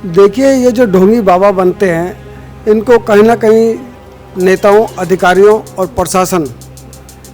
देखिए, ये जो ढोंगी बाबा बनते हैं, इनको कहीं ना कहीं नेताओं, अधिकारियों और प्रशासन,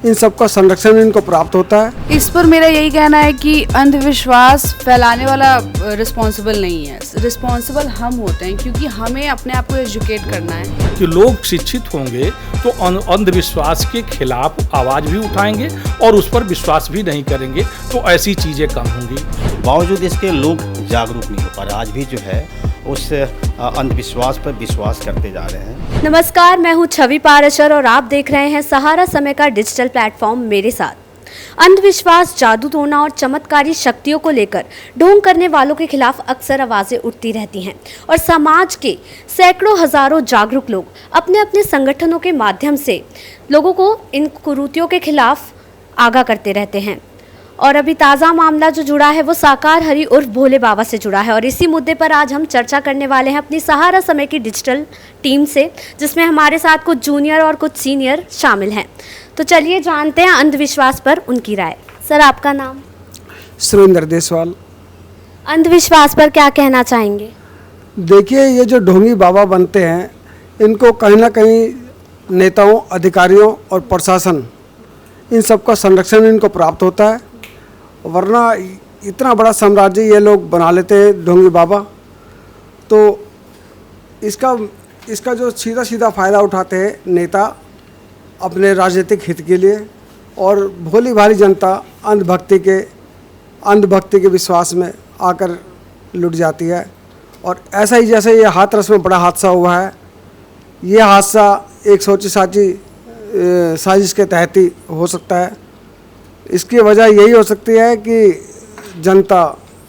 इन सबका संरक्षण इनको प्राप्त होता है। इस पर मेरा यही कहना है कि अंधविश्वास फैलाने वाला रिस्पॉन्सिबल नहीं है। रिस्पॉन्सिबल हम होते हैं, क्योंकि हमें अपने आप को एजुकेट करना है। कि लोग शिक्षित होंगे तो अंधविश्वास के खिलाफ आवाज भी उठाएंगे और उस पर विश्वास भी नहीं करेंगे, तो ऐसी चीजें कम होंगी। बावजूद इसके लोग जागरूक नहीं हो पा रहे, आज भी जो है उस अंधविश्वास पर विश्वास करते जा रहे हैं। नमस्कार, मैं हूं छवि पाराशर और आप देख रहे हैं सहारा समय का डिजिटल प्लेटफॉर्म मेरे साथ। अंधविश्वास, जादू टोना और चमत्कारी शक्तियों को लेकर ढोंग करने वालों के खिलाफ अक्सर आवाजें उठती रहती हैं और समाज के सैकड़ों हजारों जागरूक लोग अपने अपने संगठनों के माध्यम से लोगों को इन कुरीतियों के खिलाफ आगाह करते रहते हैं। और अभी ताज़ा मामला जो जुड़ा है वो साकार हरि उर्फ भोले बाबा से जुड़ा है और इसी मुद्दे पर आज हम चर्चा करने वाले हैं अपनी सहारा समय की डिजिटल टीम से, जिसमें हमारे साथ कुछ जूनियर और कुछ सीनियर शामिल हैं। तो चलिए जानते हैं अंधविश्वास पर उनकी राय। सर, आपका नाम? सुरेंद्र देसवाल। अंधविश्वास पर क्या कहना चाहेंगे? देखिए, ये जो ढोंगी बाबा बनते हैं, इनको कहीं ना कहीं नेताओं, अधिकारियों और प्रशासन, इन सबका संरक्षण इनको प्राप्त होता है। वरना इतना बड़ा साम्राज्य ये लोग बना लेते हैं ढोंगी बाबा, तो इसका जो सीधा सीधा फ़ायदा उठाते हैं नेता अपने राजनीतिक हित के लिए, और भोली भाली जनता अंधभक्ति के विश्वास में आकर लुट जाती है। और ऐसा ही जैसे ये हाथरस में बड़ा हादसा हुआ है, ये हादसा एक सोची साची साजिश के तहत ही हो सकता है। इसकी वजह यही हो सकती है कि जनता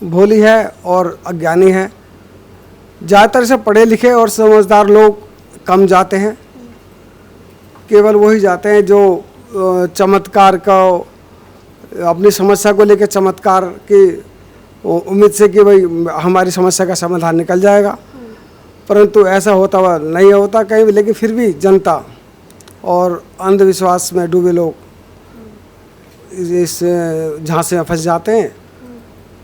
भोली है और अज्ञानी है। ज़्यादातर से पढ़े लिखे और समझदार लोग कम जाते हैं, केवल वही जाते हैं जो चमत्कार का, अपनी समस्या को लेकर चमत्कार की उम्मीद से कि भाई हमारी समस्या का समाधान निकल जाएगा, परंतु ऐसा होता हुआ नहीं होता कहीं भी। लेकिन फिर भी जनता और अंधविश्वास में डूबे लोग इस झांसे में फंस जाते हैं,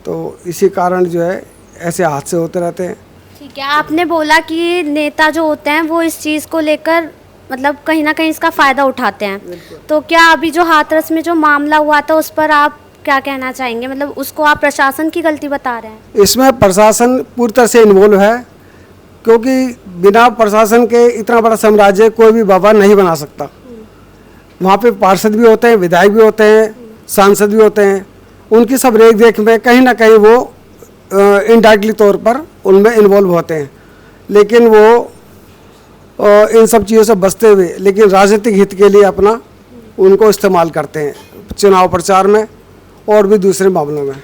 तो इसी कारण जो है ऐसे हादसे होते रहते हैं। ठीक है, आपने बोला कि नेता जो होते हैं वो इस चीज़ को लेकर मतलब कहीं ना कहीं इसका फ़ायदा उठाते हैं, तो क्या अभी जो हाथरस में जो मामला हुआ था उस पर आप क्या कहना चाहेंगे? मतलब उसको आप प्रशासन की गलती बता रहे हैं? इसमें प्रशासन पूरी तरह से इन्वॉल्व है, क्योंकि बिना प्रशासन के इतना बड़ा साम्राज्य कोई भी बाबा नहीं बना सकता। वहाँ पे पार्षद भी होते हैं, विधायक भी होते हैं, सांसद भी होते हैं, उनकी सब रेख देख में कहीं ना कहीं वो इनडायरेक्टली तौर पर उनमें इन्वॉल्व होते हैं। लेकिन वो इन सब चीज़ों से बचते हुए लेकिन राजनीतिक हित के लिए अपना उनको इस्तेमाल करते हैं, चुनाव प्रचार में और भी दूसरे मामलों में।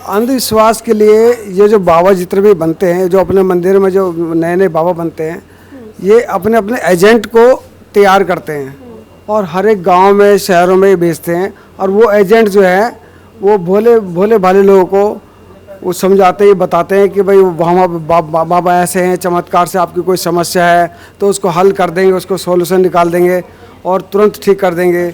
अंधविश्वास के लिए ये जो बाबा जितने भी बनते हैं, जो अपने मंदिर में जो नए नए बाबा बनते हैं, ये अपने अपने एजेंट को तैयार करते हैं और हर एक गांव में, शहरों में भेजते हैं। और वो एजेंट जो है वो भोले भाले लोगों को वो समझाते हैं, बताते हैं कि भाई वहाँ बाबा ऐसे हैं, चमत्कार से आपकी कोई समस्या है तो उसको हल कर देंगे, उसको सॉल्यूशन निकाल देंगे और तुरंत ठीक कर देंगे।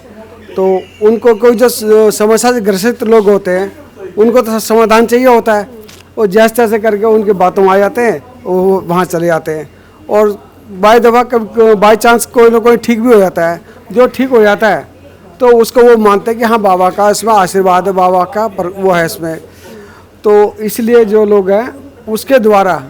तो उनको कोई जो समस्या से ग्रसित लोग होते हैं उनको तो समाधान चाहिए होता है, वो जैसे तैसे करके उनकी बातों में आ जाते हैं, वो वहाँ चले जाते हैं। और बाई चांस कोई ना कोई ठीक भी हो जाता है। जो ठीक हो जाता है तो उसको वो मानते हैं कि हाँ बाबा का इसमें आशीर्वाद है, बाबा का पर वो है इसमें। तो इसलिए जो लोग हैं उसके द्वारा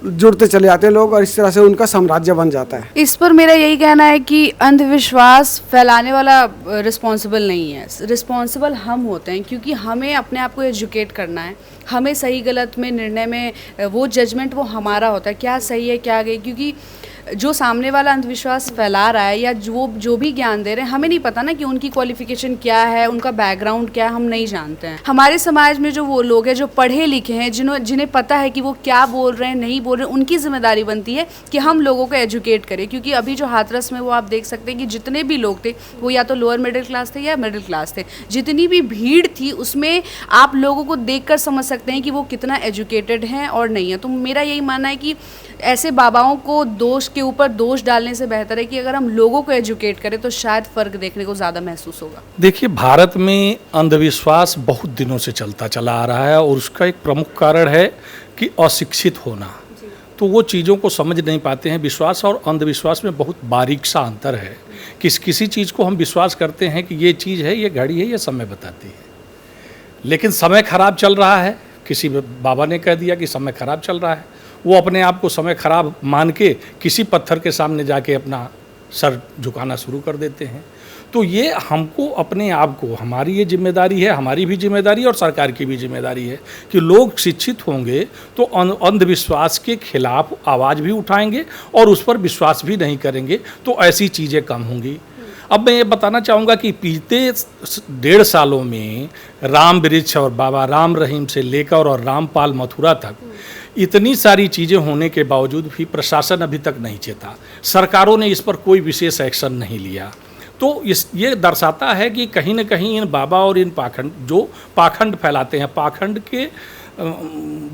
जुड़ते चले जाते हैं लोग और इस तरह से उनका साम्राज्य बन जाता है। इस पर मेरा यही कहना है कि अंधविश्वास फैलाने वाला रिस्पॉन्सिबल नहीं है। रिस्पॉन्सिबल हम होते हैं, क्योंकि हमें अपने आप को एजुकेट करना है। हमें सही गलत में निर्णय में वो जजमेंट वो हमारा होता है, क्या सही है क्या गई। क्योंकि जो सामने वाला अंधविश्वास फैला रहा है या जो भी ज्ञान दे रहे हैं, हमें नहीं पता ना कि उनकी क्वालिफिकेशन क्या है, उनका बैकग्राउंड क्या है, हम नहीं जानते हैं। हमारे समाज में जो वो लोग हैं जो पढ़े लिखे हैं, जिन्हें पता है कि वो क्या बोल रहे हैं, नहीं बोल रहे हैं, उनकी जिम्मेदारी बनती है कि हम लोगों को एजुकेट करें। क्योंकि अभी जो हाथरस में वो आप देख सकते हैं कि जितने भी लोग थे वो या तो लोअर मिडिल क्लास थे या मिडिल क्लास थे। जितनी भी भीड़ थी उसमें आप लोगों को देख कर समझ सकते हैं कि वो कितना एजुकेटेड हैं और नहीं है। तो मेरा यही मानना है कि ऐसे बाबाओं को दोष के ऊपर दोष डालने से बेहतर है कि अगर हम लोगों को एजुकेट करें तो शायद फ़र्क देखने को ज़्यादा महसूस होगा। देखिए, भारत में अंधविश्वास बहुत दिनों से चलता चला आ रहा है और उसका एक प्रमुख कारण है कि अशिक्षित होना। तो वो चीज़ों को समझ नहीं पाते हैं। विश्वास और अंधविश्वास में बहुत बारीक सा अंतर है। किसी चीज़ को हम विश्वास करते हैं कि ये चीज़ है, ये घड़ी है, ये समय बताती है, लेकिन समय खराब चल रहा है, किसी बाबा ने कह दिया कि समय खराब चल रहा है, वो अपने आप को समय खराब मान के किसी पत्थर के सामने जाके अपना सर झुकाना शुरू कर देते हैं। तो ये हमको अपने आप को, हमारी ये जिम्मेदारी है, हमारी भी जिम्मेदारी है और सरकार की भी जिम्मेदारी है कि लोग शिक्षित होंगे तो अंधविश्वास के खिलाफ आवाज़ भी उठाएंगे और उस पर विश्वास भी नहीं करेंगे, तो ऐसी चीज़ें कम होंगी। अब मैं ये बताना चाहूँगा कि बीते 1.5 सालों में राम वृक्ष और बाबा राम रहीम से लेकर और रामपाल मथुरा तक इतनी सारी चीज़ें होने के बावजूद भी प्रशासन अभी तक नहीं चेता, सरकारों ने इस पर कोई विशेष एक्शन नहीं लिया। तो ये दर्शाता है कि कहीं न कहीं इन बाबा और इन पाखंड फैलाते हैं, पाखंड के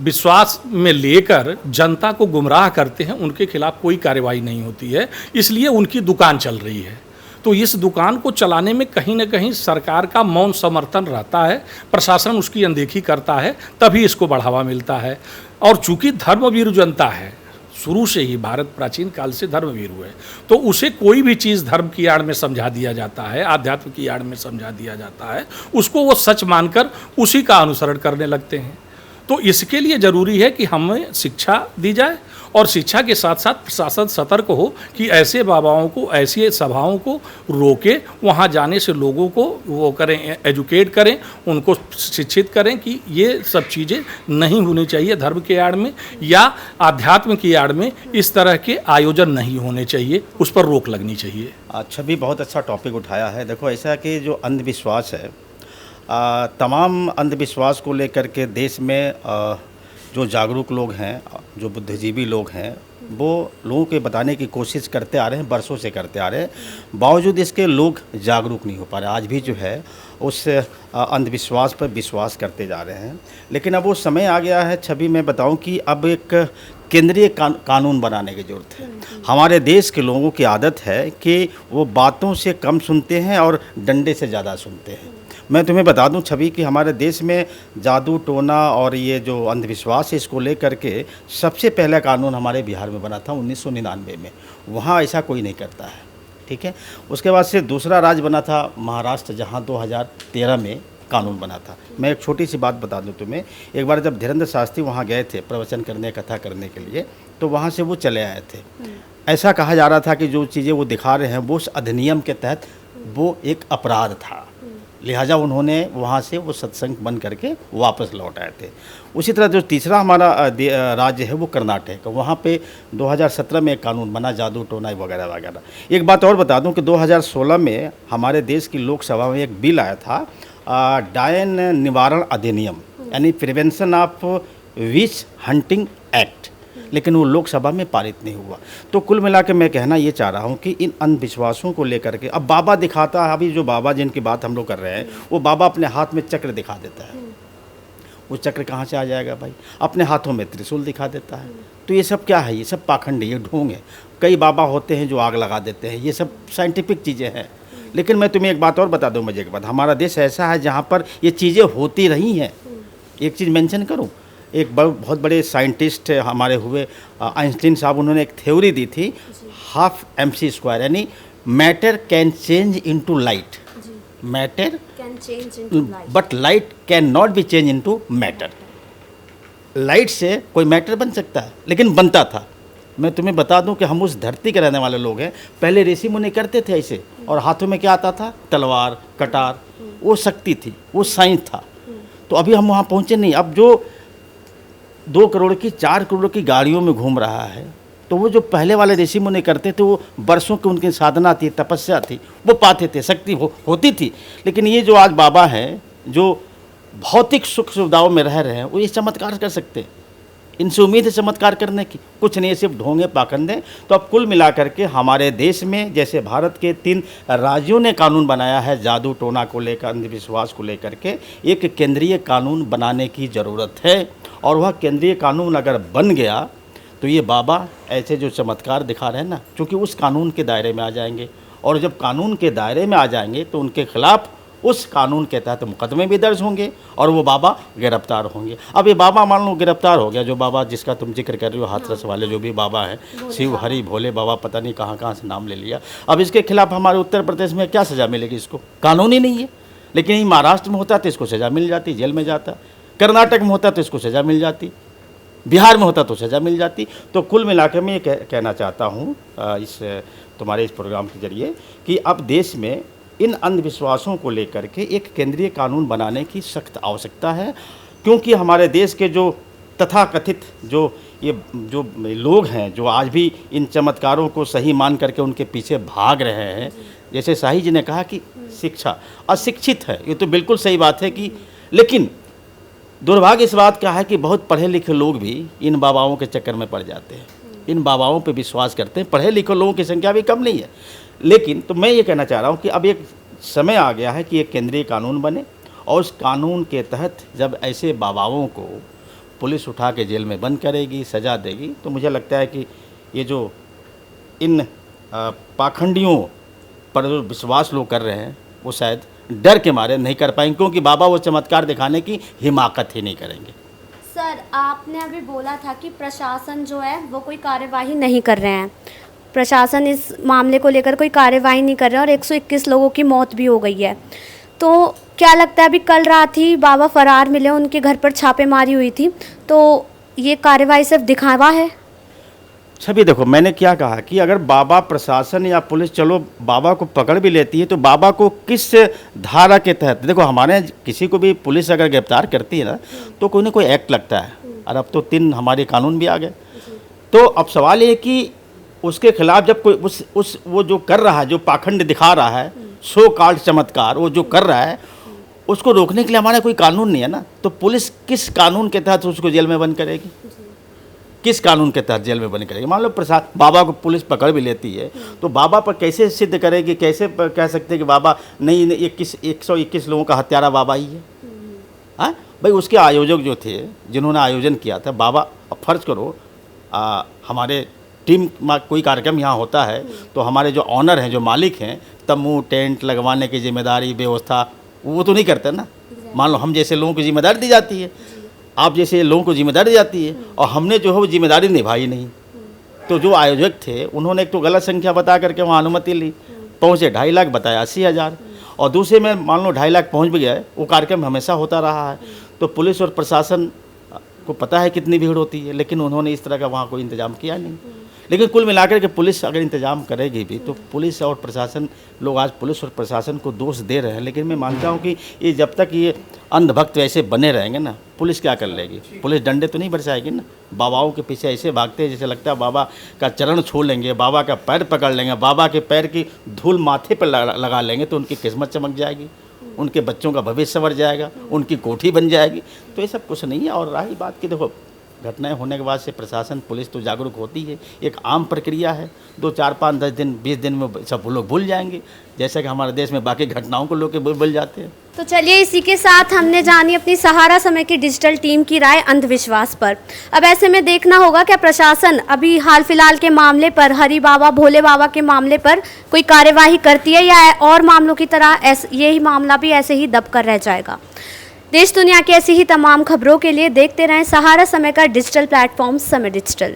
विश्वास में लेकर जनता को गुमराह करते हैं, उनके खिलाफ कोई कार्रवाई नहीं होती है, इसलिए उनकी दुकान चल रही है। तो इस दुकान को चलाने में कहीं न कहीं सरकार का मौन समर्थन रहता है, प्रशासन उसकी अनदेखी करता है, तभी इसको बढ़ावा मिलता है। और चूंकि धर्मवीर जनता है, शुरू से ही भारत प्राचीन काल से धर्मवीर हुए, तो उसे कोई भी चीज़ धर्म की आड़ में समझा दिया जाता है, आध्यात्म की आड़ में समझा दिया जाता है, उसको वो सच मानकर उसी का अनुसरण करने लगते हैं। तो इसके लिए ज़रूरी है कि हमें शिक्षा दी जाए और शिक्षा के साथ साथ प्रशासन सतर्क हो कि ऐसे बाबाओं को, ऐसी सभाओं को रोके, वहाँ जाने से लोगों को वो करें, एजुकेट करें, उनको शिक्षित करें कि ये सब चीज़ें नहीं होनी चाहिए, धर्म के आड़ में या आध्यात्म की आड़ में इस तरह के आयोजन नहीं होने चाहिए, उस पर रोक लगनी चाहिए। अच्छा, भी बहुत अच्छा टॉपिक उठाया है। देखो, ऐसा कि जो अंधविश्वास है, तमाम अंधविश्वास को लेकर के देश में जो जागरूक लोग हैं, जो बुद्धिजीवी लोग हैं, वो लोगों के बताने की कोशिश करते आ रहे हैं, बरसों से करते आ रहे हैं, बावजूद इसके लोग जागरूक नहीं हो पा रहे। आज भी जो है उस अंधविश्वास पर विश्वास करते जा रहे हैं। लेकिन अब वो समय आ गया है, छवि मैं बताऊं कि अब एक केंद्रीय कानून बनाने की ज़रूरत है। हमारे देश के लोगों की आदत है कि वो बातों से कम सुनते हैं और डंडे से ज़्यादा सुनते हैं। मैं तुम्हें बता दूं छवि कि हमारे देश में जादू टोना और ये जो अंधविश्वास है, इसको लेकर के सबसे पहला कानून हमारे बिहार में बना था 1999 में। वहाँ ऐसा कोई नहीं करता है, ठीक है। उसके बाद से दूसरा राज्य बना था महाराष्ट्र, जहाँ 2013 में कानून बना था। मैं एक छोटी सी बात बता दूं तुम्हें, एक बार जब धीरेन्द्र शास्त्री वहाँ गए थे प्रवचन करने, कथा करने के लिए, तो वहाँ से वो चले आए थे। ऐसा कहा जा रहा था कि जो चीज़ें वो दिखा रहे हैं वो उस अधिनियम के तहत वो एक अपराध था, लिहाजा उन्होंने वहाँ से वो सत्संग बंद करके वापस लौट आए थे। उसी तरह जो तीसरा हमारा राज्य है वो कर्नाटक, वहाँ पे 2017 में एक कानून बना, जादू टोना वगैरह वगैरह। एक बात और बता दूं कि 2016 में हमारे देश की लोकसभा में एक बिल आया था, डायन निवारण अधिनियम, यानी prevention of which hunting act, लेकिन वो लोकसभा में पारित नहीं हुआ। तो कुल मिला के मैं कहना ये चाह रहा हूँ कि इन अंधविश्वासों को लेकर के अब बाबा दिखाता है, अभी जो बाबा जिनकी बात हम लोग कर रहे हैं, वो बाबा अपने हाथ में चक्र दिखा देता है। वो चक्र कहाँ से आ जाएगा भाई? अपने हाथों में त्रिशूल दिखा देता है। तो ये सब क्या है? ये सब पाखंड है, ये ढोंग है। कई बाबा होते हैं जो आग लगा देते हैं, ये सब साइंटिफिक चीज़ें हैं। लेकिन मैं तुम्हें एक बात और बता दूं, मजे के बाद, हमारा देश ऐसा है जहाँ पर ये चीज़ें होती रही हैं। एक चीज़ मेंशन करूं, एक बहुत बड़े साइंटिस्ट हमारे हुए आइंस्टीन साहब, उन्होंने एक थ्योरी दी थी, हाफ MC², यानी matter can change into light, matter can change into light, but light can not be change into matter. Light से कोई मैटर बन सकता है, लेकिन बनता था। मैं तुम्हें बता दूं कि हम उस धरती के रहने वाले लोग हैं। पहले ऋषि मुनि करते थे ऐसे, और हाथों में क्या आता था? तलवार, कटार। वो शक्ति थी, वो साइंस था। तो अभी हम वहाँ पहुँचे नहीं। अब जो 2 करोड़ की 4 करोड़ की गाड़ियों में घूम रहा है, तो वो जो पहले वाले ऋषि मुनि करते थे, वो बरसों की उनकी साधना थी, तपस्या थी, वो पाते थे, शक्ति होती थी। लेकिन ये जो आज बाबा हैं, जो भौतिक सुख सुविधाओं में रह रहे हैं, वो ये चमत्कार कर सकते हैं। इनसे उम्मीद है चमत्कार करने की? कुछ नहीं, सिर्फ ढोंगे पाखंडे। तो अब कुल मिलाकर के हमारे देश में, जैसे भारत के 3 राज्यों ने कानून बनाया है जादू टोना को लेकर, अंधविश्वास को लेकर के, एक केंद्रीय कानून बनाने की ज़रूरत है। और वह केंद्रीय कानून अगर बन गया तो ये बाबा ऐसे जो चमत्कार दिखा रहे हैं ना, चूँकि उस कानून के दायरे में आ जाएंगे, और जब कानून के दायरे में आ जाएंगे तो उनके खिलाफ उस कानून के तहत मुकदमे भी दर्ज होंगे और वो बाबा गिरफ्तार होंगे। अब ये बाबा मान लो गिरफ्तार हो गया, जो बाबा जिसका तुम जिक्र कर रही हो, हाथरस वाले जो भी बाबा हैं, शिव हरि भोले बाबा, पता नहीं कहाँ कहाँ से नाम ले लिया। अब इसके खिलाफ हमारे उत्तर प्रदेश में क्या सज़ा मिलेगी? इसको कानून ही नहीं है। लेकिन ये महाराष्ट्र में होता तो इसको सज़ा मिल जाती, जेल में जाता। कर्नाटक में होता तो इसको सज़ा मिल जाती, बिहार में होता तो सज़ा मिल जाती। तो कुल मिलाकर मैं ये कहना चाहता हूँ इस तुम्हारे इस प्रोग्राम के जरिए कि अब देश में इन अंधविश्वासों को लेकर के एक केंद्रीय कानून बनाने की सख्त आवश्यकता है, क्योंकि हमारे देश के जो तथाकथित जो लोग हैं, जो आज भी इन चमत्कारों को सही मान करके उनके पीछे भाग रहे हैं, जैसे शाही जी ने कहा कि शिक्षा अशिक्षित है, ये तो बिल्कुल सही बात है कि, लेकिन दुर्भाग्य इस बात का है कि बहुत पढ़े लिखे लोग भी इन बाबाओं के चक्कर में पड़ जाते हैं, इन बाबाओं पे विश्वास करते हैं। पढ़े लिखे लोगों की संख्या भी कम नहीं है, लेकिन तो मैं ये कहना चाह रहा हूँ कि अब एक समय आ गया है कि एक केंद्रीय कानून बने और उस कानून के तहत जब ऐसे बाबाओं को पुलिस उठा के जेल में बंद करेगी, सज़ा देगी, तो मुझे लगता है कि ये जो इन पाखंडियों पर जो विश्वास लोग कर रहे हैं वो शायद डर के मारे नहीं कर पाएंगे, क्योंकि बाबा वो चमत्कार दिखाने की हिमाकत ही नहीं करेंगे। सर, आपने अभी बोला था कि प्रशासन जो है वो कोई कार्यवाही नहीं कर रहे हैं, प्रशासन इस मामले को लेकर कोई कार्यवाही नहीं कर रहा और 121 लोगों की मौत भी हो गई है। तो क्या लगता है, अभी कल रात ही बाबा फरार मिले, उनके घर पर छापेमारी हुई थी, तो ये कार्यवाही सिर्फ दिखावा है? छवि देखो, मैंने क्या कहा कि अगर बाबा प्रशासन या पुलिस चलो बाबा को पकड़ भी लेती है तो बाबा को किस धारा के तहत, देखो हमारे किसी को भी पुलिस अगर गिरफ्तार करती है ना तो कोई ना कोई एक्ट लगता है, और अब तो 3 हमारे कानून भी आ गए। तो अब सवाल ये कि उसके खिलाफ जब कोई वो जो कर रहा है, जो पाखंड दिखा रहा है, सो कॉल्ड चमत्कार वो जो कर रहा है, उसको रोकने के लिए हमारा कोई कानून नहीं है ना, तो पुलिस किस कानून के तहत उसको जेल में बंद करेगी? किस कानून के तहत जेल में बंद करेगी? मान लो बाबा को पुलिस पकड़ भी लेती है तो बाबा पर कैसे सिद्ध करेगी, कैसे कह सकते हैं कि बाबा नहीं 121 लोगों का हत्यारा बाबा ही है? हाँ भाई, उसके आयोजक जो थे, जिन्होंने आयोजन किया था, बाबा फर्ज करो हमारे टीम कोई कार्यक्रम यहाँ होता है तो हमारे जो ऑनर हैं, जो मालिक हैं, तम्बू टेंट लगवाने की जिम्मेदारी व्यवस्था वो तो नहीं करते ना। मान लो हम जैसे लोगों को जिम्मेदारी दी जाती है, आप जैसे लोगों को जिम्मेदारी दी जाती है, और हमने जो है वो जिम्मेदारी निभाई नहीं, तो जो आयोजक थे उन्होंने एक तो गलत संख्या बता करके वहाँ अनुमति ली, पहुँचे 2.5 लाख, बताया 80,000, और दूसरे में मान लो 2.5 लाख पहुँच भी गए, वो कार्यक्रम हमेशा होता रहा है। तो पुलिस और प्रशासन को पता है कितनी भीड़ होती है, लेकिन उन्होंने इस तरह का वहाँ कोई इंतजाम किया नहीं। लेकिन कुल मिलाकर के पुलिस अगर इंतजाम करेगी भी तो पुलिस और प्रशासन, लोग आज पुलिस और प्रशासन को दोष दे रहे हैं, लेकिन मैं मानता हूँ कि ये जब तक ये अंधभक्त ऐसे बने रहेंगे ना, पुलिस क्या कर लेगी? पुलिस डंडे तो नहीं बरसाएगी ना। बाबाओं के पीछे ऐसे भागते हैं जैसे लगता है बाबा का चरण छू लेंगे, बाबा का पैर पकड़ लेंगे, बाबा के पैर की धूल माथे पर लगा लेंगे तो उनकी किस्मत चमक जाएगी, उनके बच्चों का भविष्य संवर जाएगा, उनकी कोठी बन जाएगी। तो ये सब कुछ नहीं है। और रही बात की, देखो घटनाएं होने के बाद से प्रशासन पुलिस तो जागरूक होती है, एक आम प्रक्रिया है, 2, 4, 5, 10 दिन 20 दिन में सब लोग भूल जाएंगे, जैसा कि हमारे देश में बाकी घटनाओं को लोग भूल जाते हैं। तो चलिए, इसी के साथ हमने जानी अपनी सहारा समय की डिजिटल टीम की राय अंधविश्वास पर। अब ऐसे में देखना होगा क्या प्रशासन अभी हाल फिलहाल के मामले पर, हरि बाबा भोले बाबा के मामले पर कोई कार्यवाही करती है, या और मामलों की तरह यही मामला भी ऐसे ही दब कर रह जाएगा। देश दुनिया की ऐसी ही तमाम खबरों के लिए देखते रहें सहारा समय का डिजिटल प्लेटफॉर्म समय डिजिटल।